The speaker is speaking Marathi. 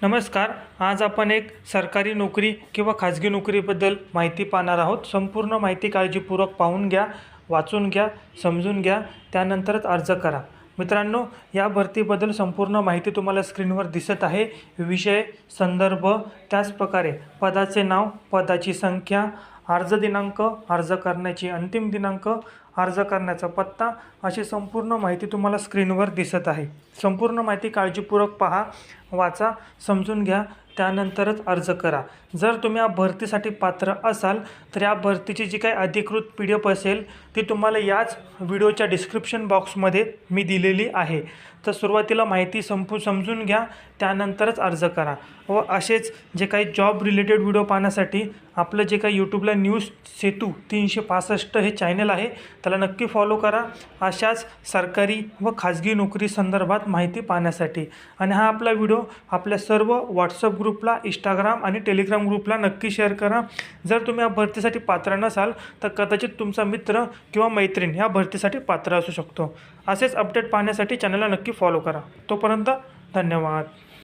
नमस्कार. आज आपण एक सरकारी नोकरी किंवा खाजगी नोकरीबद्दल माहिती पाहणार आहोत. संपूर्ण माहिती काळजीपूर्वक पाहून घ्या, वाचून घ्या, समजून घ्या, त्यानंतरच अर्ज करा. मित्रांनो, या भरतीबद्दल संपूर्ण माहिती तुम्हाला स्क्रीनवर दिसत आहे. विषय, संदर्भ, त्याचप्रकारे पदाचे नाव, पदाची संख्या, अर्ज दिनांक, अर्ज करण्याची अंतिम दिनांक, अर्ज करण्याचा पत्ता अशी संपूर्ण माहिती तुम्हाला स्क्रीनवर दिसत आहे. संपूर्ण माहिती काळजीपूर्वक पहा, वाचा, समजून घ्या, त्यानंतरच अर्ज करा. जर तुम्ही या भरतीसाठी पात्र असाल तर या भरतीची जी काही अधिकृत PDF असेल ती तुम्हाला याच व्हिडिओच्या डिस्क्रिप्शन बॉक्समध्ये मी दिलेली आहे. तर सुरुवातीला माहिती समजून घ्या, त्यानंतरच अर्ज करा. व असेच जे काही जॉब रिलेटेड व्हिडिओ पाहण्यासाठी आपलं जे काही यूट्यूबला न्यूज सेतू 365 हे चॅनल आहे त्याला नक्की फॉलो करा, अशाच सरकारी व खाजगी नोकरी संदर्भात माहिती पाहण्यासाठी. आणि हा आपला व्हिडिओ आपल्या सर्व व्हॉट्सअप ग्रुपला, इंस्टाग्राम आणि टेलिग्राम ग्रुपला नक्की शेअर करा. जर तुम्ही या भरतीसाठी पात्र नसाल तर कदाचित तुमचा मित्र किंवा मैत्रीण या भरतीसाठी पात्र असू शकतो. असेच अपडेट पाहण्यासाठी चॅनलला नक्की फॉलो करा. तोपर्यंत धन्यवाद.